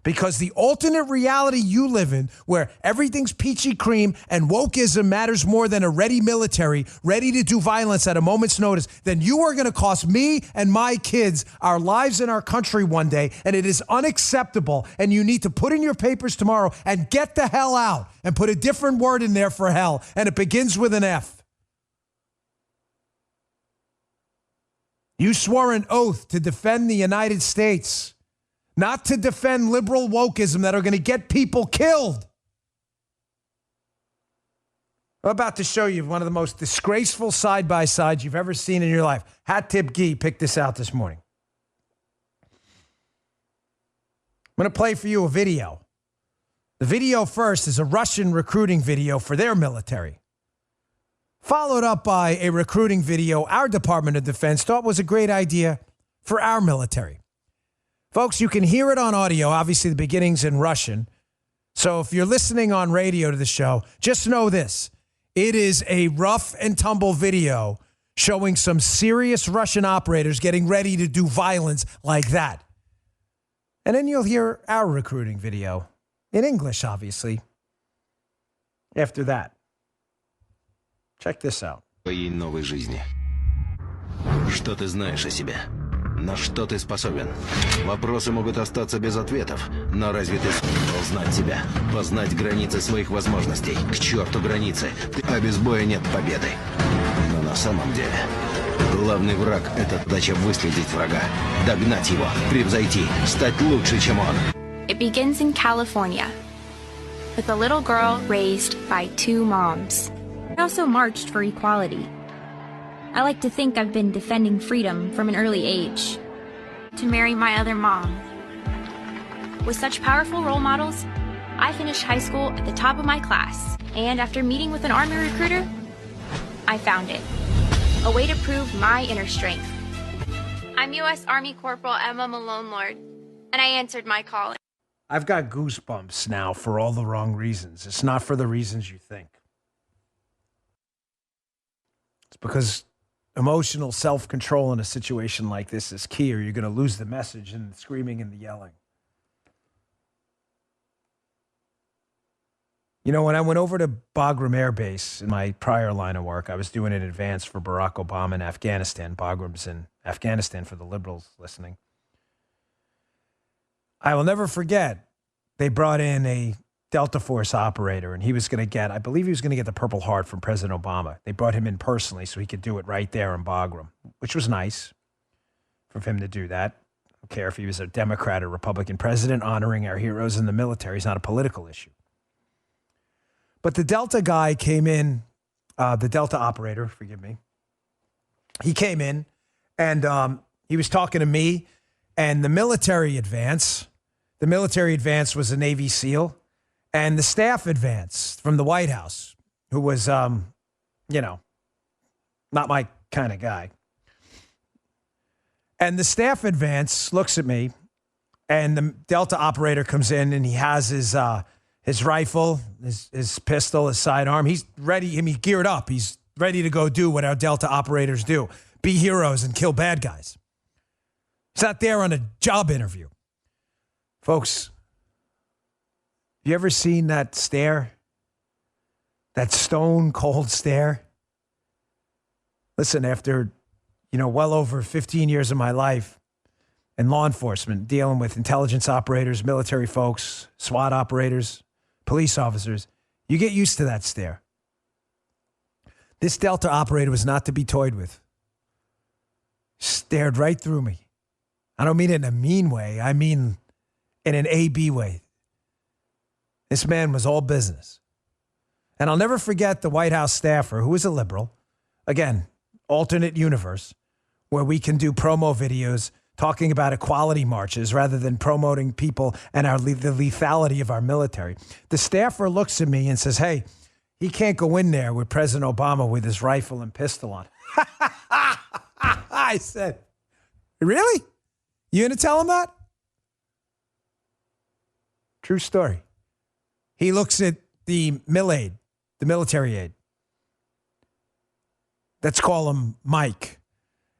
Because the alternate reality you live in, where everything's peachy cream and wokeism matters more than a ready military, ready to do violence at a moment's notice, then you are going to cost me and my kids our lives in our country one day, and it is unacceptable, and you need to put in your papers tomorrow and get the hell out and put a different word in there for hell, and it begins with an F. You swore an oath to defend the United States, not to defend liberal wokeism that are going to get people killed. I'm about to show you one of the most disgraceful side-by-sides you've ever seen in your life. Hat Tip Gee picked this out this morning. I'm going to play for you a video. The video first is a Russian recruiting video for their military, followed up by a recruiting video our Department of Defense thought was a great idea for our military. Folks, you can hear it on audio. Obviously, the beginning's in Russian. So if you're listening on radio to the show, just know this. It is a rough and tumble video showing some serious Russian operators getting ready to do violence like that. And then you'll hear our recruiting video, in English, obviously, after that. Check this out. Твоей новой жизни. Что ты знаешь о себе? На что ты способен? Вопросы могут остаться без ответов, но разве ты сумел знать себя? Познать границы своих возможностей? К черту границы! А без боя нет победы. Но на самом деле, главный враг — это задача выследить врага, догнать его, превзойти, стать лучше, чем он. It begins in California, with a little girl raised by two moms. I also marched for equality. I like to think I've been defending freedom from an early age. To marry my other mom. With such powerful role models, I finished high school at the top of my class, and after meeting with an Army recruiter, I found it. A way to prove my inner strength. I'm U.S. Army Corporal Emma Malone Lord, and I answered my call. I've got goosebumps now for all the wrong reasons. It's not for the reasons you think. It's because emotional self-control in a situation like this is key, or you're going to lose the message and the screaming and the yelling. You know, when I went over to Bagram Air Base in my prior line of work, I was doing it in advance for Barack Obama in Afghanistan. Bagram's in Afghanistan for the liberals listening. I will never forget, they brought in a Delta Force operator, and he was going to get, I believe he was going to get the Purple Heart from President Obama. They brought him in personally so he could do it right there in Bagram, which was nice for him to do that. I don't care if he was a Democrat or Republican president. Honoring our heroes in the military is not a political issue. But the Delta guy came in, the Delta operator, forgive me. He came in, and he was talking to me and the military advance. The military advance was a Navy SEAL. And the staff advance from the White House, who was, not my kind of guy. And the staff advance looks at me, and the Delta operator comes in, and he has his rifle, his pistol, his sidearm. He's ready. He's geared up. He's ready to go do what our Delta operators do, be heroes and kill bad guys. He's not there on a job interview. Folks, you ever seen that stare? That stone cold stare? Listen, after, well over 15 years of my life in law enforcement, dealing with intelligence operators, military folks, SWAT operators, police officers, you get used to that stare. This Delta operator was not to be toyed with. Stared right through me. I don't mean it in a mean way. I mean in an AB way. This man was all business. And I'll never forget the White House staffer, who was a liberal, again, alternate universe, where we can do promo videos talking about equality marches rather than promoting people and the lethality of our military. The staffer looks at me and says, hey, he can't go in there with President Obama with his rifle and pistol on. I said, really? You going to tell him that? True story. He looks at the military aide. Let's call him Mike.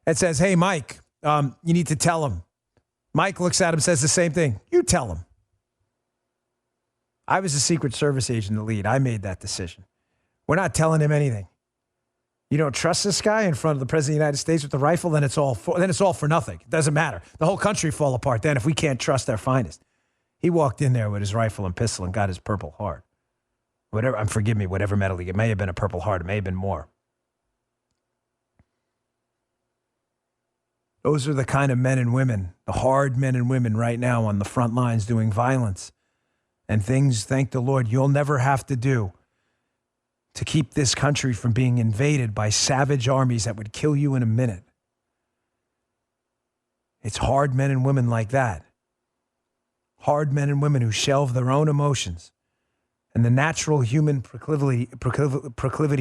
And says, hey, Mike, you need to tell him. Mike looks at him, says the same thing. You tell him. I was a Secret Service agent to lead. I made that decision. We're not telling him anything. You don't trust this guy in front of the President of the United States with the rifle, then it's all for nothing. It doesn't matter. The whole country fall apart then if we can't trust our finest. He walked in there with his rifle and pistol and got his Purple Heart. Forgive me, whatever medal he got. It may have been a Purple Heart. It may have been more. Those are the kind of men and women, the hard men and women right now on the front lines doing violence and things, thank the Lord, you'll never have to do to keep this country from being invaded by savage armies that would kill you in a minute. It's hard men and women like that. Hard men and women who shelve their own emotions and the natural human proclivity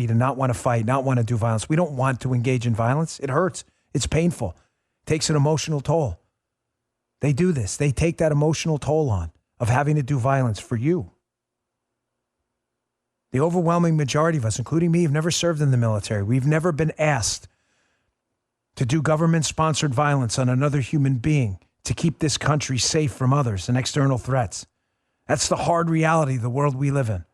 to not want to fight, not want to do violence. We don't want to engage in violence. It hurts. It's painful. It takes an emotional toll. They do this. They take that emotional toll on of having to do violence for you. The overwhelming majority of us, including me, have never served in the military. We've never been asked to do government-sponsored violence on another human being to keep this country safe from others and external threats. That's the hard reality of the world we live in.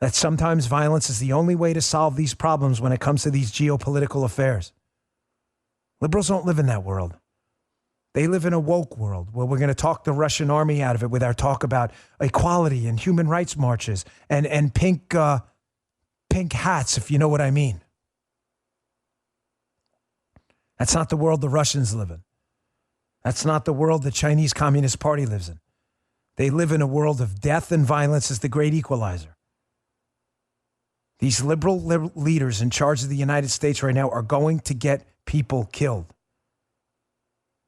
That sometimes violence is the only way to solve these problems when it comes to these geopolitical affairs. Liberals don't live in that world. They live in a woke world where we're going to talk the Russian army out of it with our talk about equality and human rights marches and pink hats, if you know what I mean. That's not the world the Russians live in. That's not the world the Chinese Communist Party lives in. They live in a world of death and violence as the great equalizer. These liberal leaders in charge of the United States right now are going to get people killed.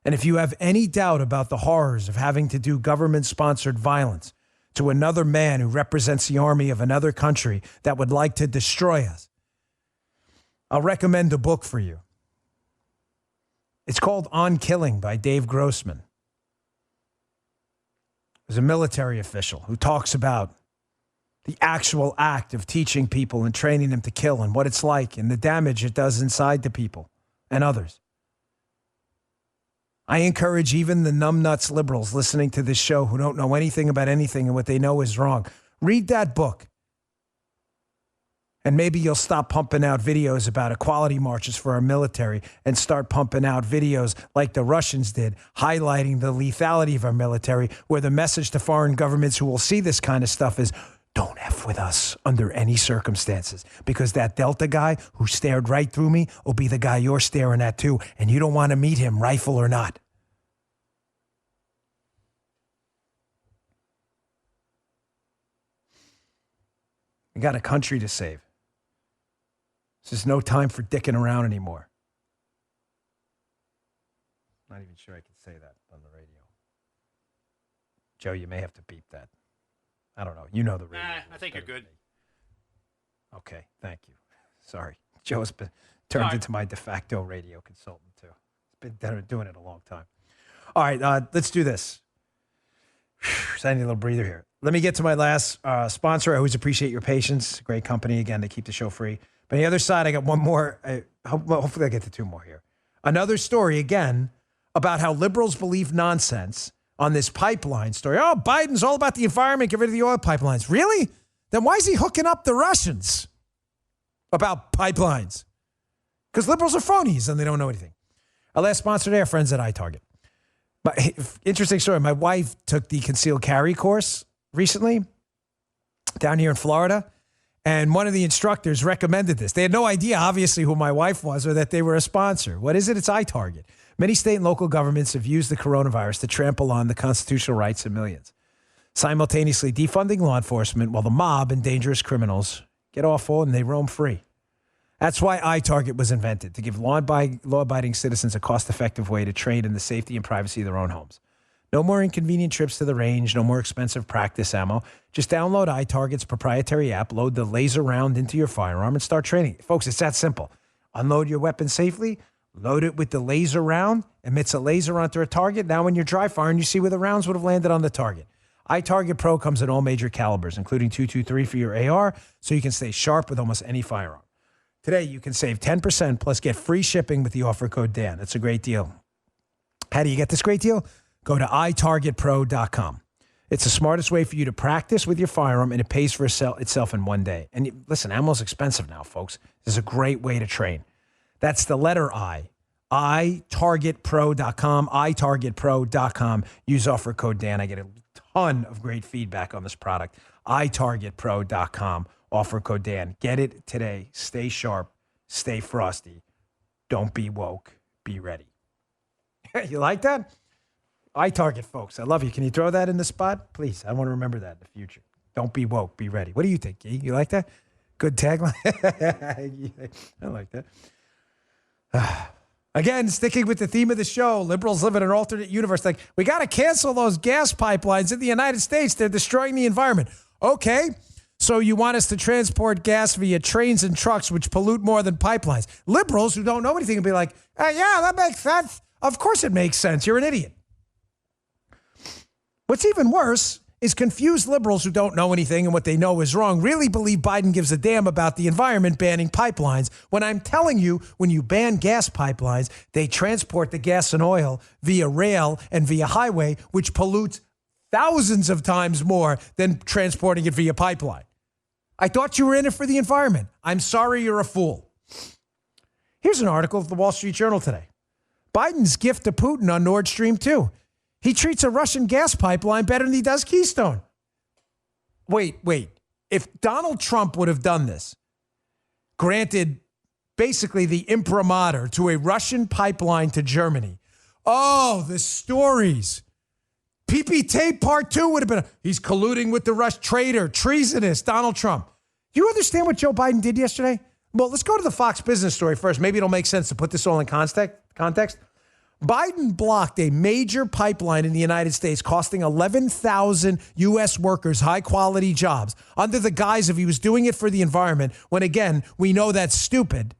And if you have any doubt about the horrors of having to do government-sponsored violence to another man who represents the army of another country that would like to destroy us, I'll recommend a book for you. It's called On Killing by Dave Grossman. He's a military official who talks about the actual act of teaching people and training them to kill and what it's like and the damage it does inside the people and others. I encourage even the numbnuts liberals listening to this show who don't know anything about anything and what they know is wrong. Read that book. And maybe you'll stop pumping out videos about equality marches for our military and start pumping out videos like the Russians did, highlighting the lethality of our military, where the message to foreign governments who will see this kind of stuff is, don't F with us under any circumstances, because that Delta guy who stared right through me will be the guy you're staring at too, and you don't want to meet him, rifle or not. We got a country to save. This is no time for dicking around anymore. Not even sure I can say that on the radio. Joe, you may have to beep that. I don't know. You know the radio. I think you're good. Okay, thank you. Sorry. Joe's been turned into my de facto radio consultant, too. He's been doing it a long time. All right, let's do this. I need a little breather here. Let me get to my last sponsor. I always appreciate your patience. Great company, again, to keep the show free. But on the other side, I got one more. Hopefully I get to two more here. Another story, again, about how liberals believe nonsense on this pipeline story. Oh, Biden's all about the environment, get rid of the oil pipelines. Really? Then why is he hooking up the Russians about pipelines? Because liberals are phonies and they don't know anything. Our last sponsor today, our friends at iTarget. But interesting story. My wife took the concealed carry course recently down here in Florida, and one of the instructors recommended this. They had no idea, obviously, who my wife was or that they were a sponsor. What is it? It's iTarget. Many state and local governments have used the coronavirus to trample on the constitutional rights of millions, simultaneously defunding law enforcement while the mob and dangerous criminals get off and they roam free. That's why iTarget was invented, to give law-abiding citizens a cost-effective way to train in the safety and privacy of their own homes. No more inconvenient trips to the range, no more expensive practice ammo. Just download iTarget's proprietary app, load the laser round into your firearm, and start training. Folks, it's that simple. Unload your weapon safely, load it with the laser round, emits a laser onto a target. Now when you're dry firing, you see where the rounds would have landed on the target. iTarget Pro comes in all major calibers, including .223 for your AR, so you can stay sharp with almost any firearm. Today, you can save 10% plus get free shipping with the offer code Dan. That's a great deal. How do you get this great deal? Go to itargetpro.com. It's the smartest way for you to practice with your firearm, and it pays for itself in one day. And listen, ammo's expensive now, folks. This is a great way to train. That's the letter I. iTargetPro.com, iTargetPro.com. Use offer code Dan. I get a ton of great feedback on this product. iTargetPro.com, offer code Dan. Get it today. Stay sharp. Stay frosty. Don't be woke. Be ready. You like that? iTarget, folks. I love you. Can you throw that in the spot? Please. I want to remember that in the future. Don't be woke. Be ready. What do you think, Guy? You like that? Good tagline? I like that. Again, sticking with the theme of the show, liberals live in an alternate universe. Like, we got to cancel those gas pipelines in the United States. They're destroying the environment. Okay, so you want us to transport gas via trains and trucks, which pollute more than pipelines. Liberals who don't know anything will be like, yeah, that makes sense. Of course it makes sense. You're an idiot. What's even worse is confused liberals who don't know anything and what they know is wrong really believe Biden gives a damn about the environment banning pipelines, when I'm telling you, when you ban gas pipelines, they transport the gas and oil via rail and via highway, which pollutes thousands of times more than transporting it via pipeline. I thought you were in it for the environment. I'm sorry you're a fool. Here's an article of the Wall Street Journal today. Biden's gift to Putin on Nord Stream 2. He treats a Russian gas pipeline better than he does Keystone. Wait. If Donald Trump would have done this, granted basically the imprimatur to a Russian pipeline to Germany, oh, the stories. PPT Part 2 would have been, he's colluding with the Rush traitor, treasonous, Donald Trump. Do you understand what Joe Biden did yesterday? Well, let's go to the Fox Business story first. Maybe it'll make sense to put this all in context. Biden blocked a major pipeline in the United States costing 11,000 U.S. workers high-quality jobs under the guise of he was doing it for the environment, when, again, we know that's stupid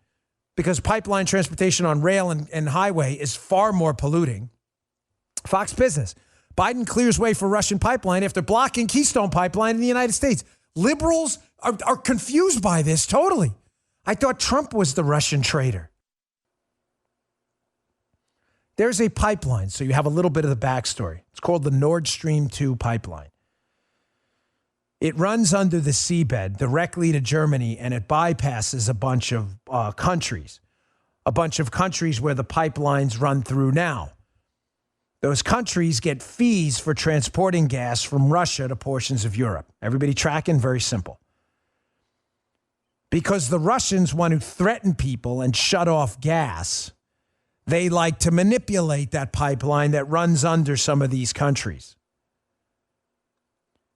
because pipeline transportation on rail and highway is far more polluting. Fox Business. Biden clears way for Russian pipeline after blocking Keystone Pipeline in the United States. Liberals are confused by this totally. I thought Trump was the Russian traitor. There's a pipeline, so you have a little bit of the backstory. It's called the Nord Stream 2 pipeline. It runs under the seabed directly to Germany, and it bypasses a bunch of countries where the pipelines run through now. Those countries get fees for transporting gas from Russia to portions of Europe. Everybody tracking? Very simple. Because the Russians want to threaten people and shut off gas, they like to manipulate that pipeline that runs under some of these countries.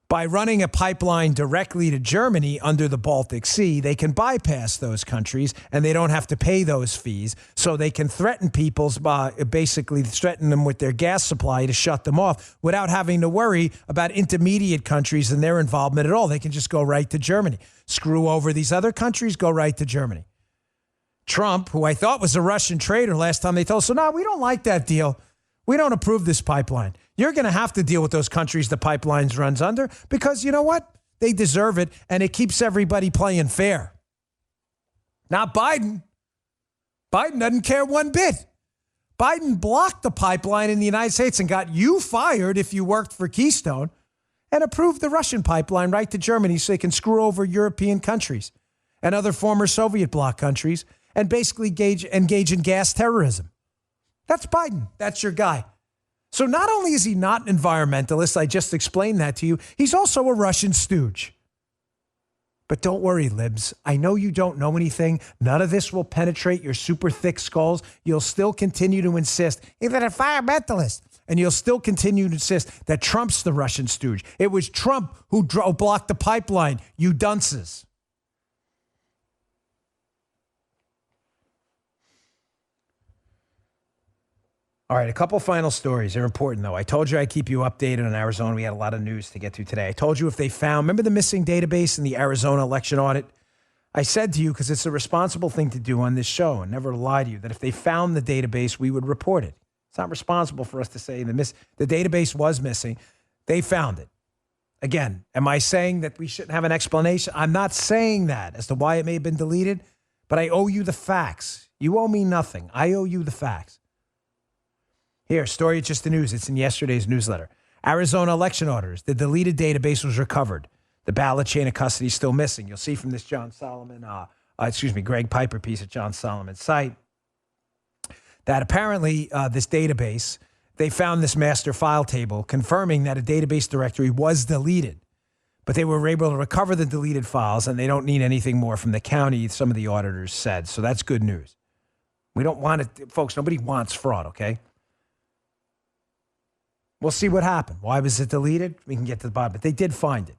By running a pipeline directly to Germany under the Baltic Sea, they can bypass those countries and they don't have to pay those fees. So they can threaten people by basically threaten them with their gas supply to shut them off without having to worry about intermediate countries and their involvement at all. They can just go right to Germany. Screw over these other countries, go right to Germany. Trump, who I thought was a Russian traitor last time they told us, so no, we don't like that deal. We don't approve this pipeline. You're going to have to deal with those countries the pipelines runs under because you know what? They deserve it, and it keeps everybody playing fair. Not Biden. Biden doesn't care one bit. Biden blocked the pipeline in the United States and got you fired if you worked for Keystone and approved the Russian pipeline right to Germany so they can screw over European countries and other former Soviet bloc countries and basically engage in gas terrorism. That's Biden. That's your guy. So not only is he not an environmentalist, I just explained that to you, he's also a Russian stooge. But don't worry, libs. I know you don't know anything. None of this will penetrate your super thick skulls. You'll still continue to insist he's an environmentalist. And you'll still continue to insist that Trump's the Russian stooge. It was Trump who blocked the pipeline, you dunces. All right, a couple final stories. They're important, though. I told you I'd keep you updated on Arizona. We had a lot of news to get to today. I told you if they found, remember the missing database in the Arizona election audit? I said to you, because it's a responsible thing to do on this show and never to lie to you, that if they found the database, we would report it. It's not responsible for us to say the database was missing. They found it. Again, am I saying that we shouldn't have an explanation? I'm not saying that as to why it may have been deleted, but I owe you the facts. You owe me nothing. I owe you the facts. Here, story, it's just the news. It's in yesterday's newsletter. Arizona election auditors. The deleted database was recovered. The ballot chain of custody is still missing. You'll see from this Greg Piper piece at John Solomon's site that apparently this database, they found this master file table confirming that a database directory was deleted. But they were able to recover the deleted files, and they don't need anything more from the county, some of the auditors said. So that's good news. We don't want it, folks. Nobody wants fraud, okay? We'll see what happened. Why was it deleted? We can get to the bottom, but they did find it.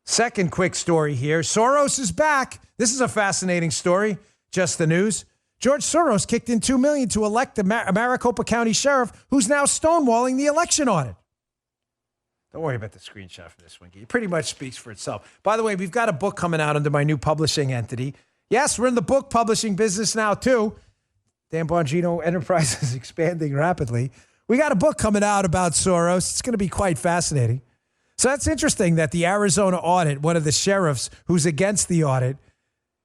Second quick story here. Soros is back. This is a fascinating story. Just the news. George Soros kicked in $2 million to elect the Maricopa County Sheriff, who's now stonewalling the election audit. Don't worry about the screenshot for this one. It pretty much speaks for itself. By the way, we've got a book coming out under my new publishing entity. Yes, we're in the book publishing business now, too. Dan Bongino Enterprise is expanding rapidly. We got a book coming out about Soros. It's going to be quite fascinating. So that's interesting that the Arizona audit, one of the sheriffs who's against the audit,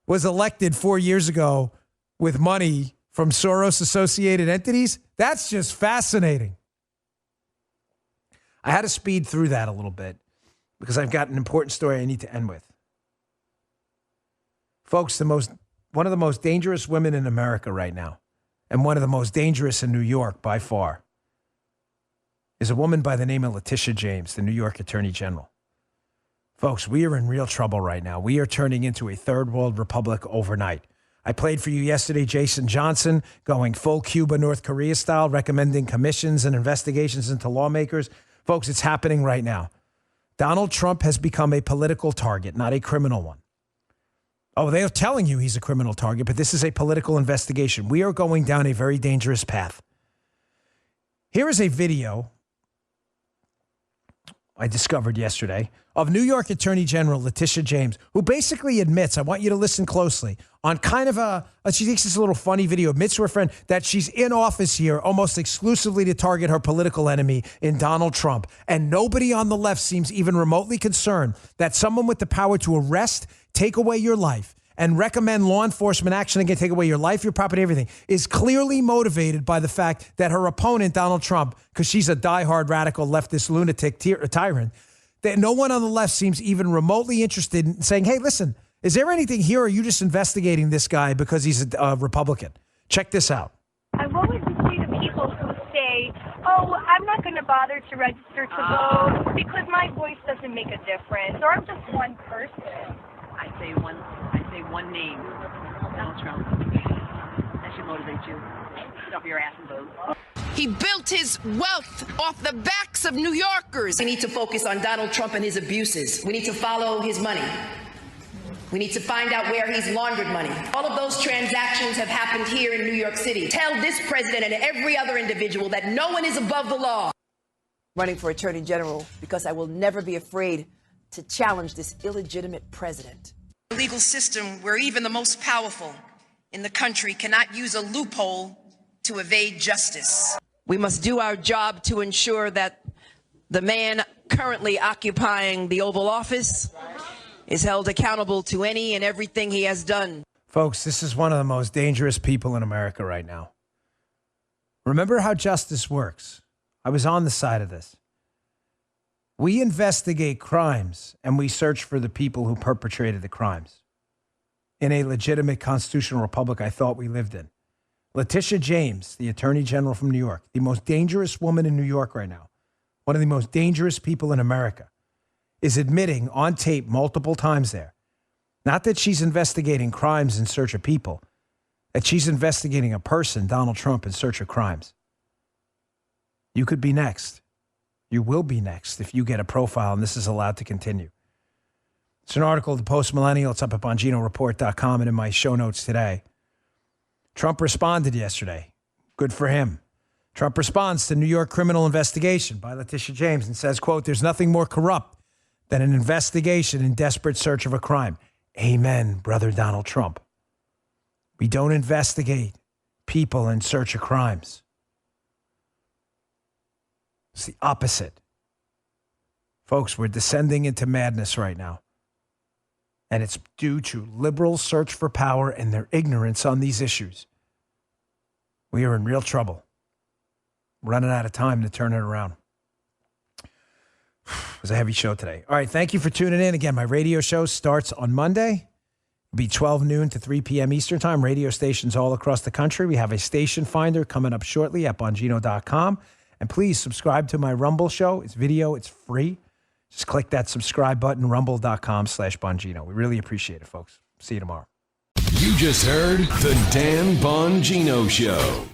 was elected 4 years ago with money from Soros-associated entities. That's just fascinating. I had to speed through that a little bit because I've got an important story I need to end with. Folks, one of the most dangerous women in America right now, and one of the most dangerous in New York by far, is a woman by the name of Letitia James, the New York Attorney General. Folks, we are in real trouble right now. We are turning into a third world republic overnight. I played for you yesterday, Jason Johnson, going full Cuba, North Korea style, recommending commissions and investigations into lawmakers. Folks, it's happening right now. Donald Trump has become a political target, not a criminal one. Oh, they're telling you he's a criminal target, but this is a political investigation. We are going down a very dangerous path. Here is a video I discovered yesterday of New York Attorney General Letitia James, who basically admits, I want you to listen closely, on kind of she thinks it's a little funny video, admits to her friend that she's in office here almost exclusively to target her political enemy in Donald Trump. And nobody on the left seems even remotely concerned that someone with the power to arrest, take away your life, and recommend law enforcement action against take away your life, your property, everything, is clearly motivated by the fact that her opponent, Donald Trump, because she's a diehard radical leftist lunatic tyrant, that no one on the left seems even remotely interested in saying, hey, listen, is there anything here, or are you just investigating this guy because he's a Republican? Check this out. I would like to say to people who say, oh, I'm not going to bother to register to vote because my voice doesn't make a difference, or I'm just one person. I say one name, Donald Trump. That should motivate you. Get off your ass and vote. He built his wealth off the backs of New Yorkers. We need to focus on Donald Trump and his abuses. We need to follow his money. We need to find out where he's laundered money. All of those transactions have happened here in New York City. Tell this president and every other individual that no one is above the law. Running for Attorney General because I will never be afraid to challenge this illegitimate president. A legal system where even the most powerful in the country cannot use a loophole to evade justice. We must do our job to ensure that the man currently occupying the Oval Office is held accountable to any and everything he has done. Folks, this is one of the most dangerous people in America right now. Remember how justice works. I was on the side of this. We investigate crimes and we search for the people who perpetrated the crimes. In a legitimate constitutional republic I thought we lived in. Letitia James, the Attorney General from New York, the most dangerous woman in New York right now, one of the most dangerous people in America, is admitting on tape multiple times there, not that she's investigating crimes in search of people, that she's investigating a person, Donald Trump, in search of crimes. You could be next. You will be next if you get a profile and this is allowed to continue. It's an article of the Post Millennial. It's up at BonginoReport.com and in my show notes today. Trump responded yesterday. Good for him. Trump responds to New York criminal investigation by Letitia James and says, quote, there's nothing more corrupt than an investigation in desperate search of a crime. Amen, brother Donald Trump. We don't investigate people in search of crimes. It's the opposite. Folks, we're descending into madness right now. And it's due to liberal search for power and their ignorance on these issues. We are in real trouble. Running out of time to turn it around. was a heavy show today. All right, thank you for tuning in. Again, my radio show starts on Monday. It'll be 12 noon to 3 p.m. Eastern time. Radio stations all across the country. We have a station finder coming up shortly at Bongino.com. And please subscribe to my Rumble show. It's video. It's free. Just click that subscribe button, rumble.com/Bongino. We really appreciate it, folks. See you tomorrow. You just heard The Dan Bongino Show.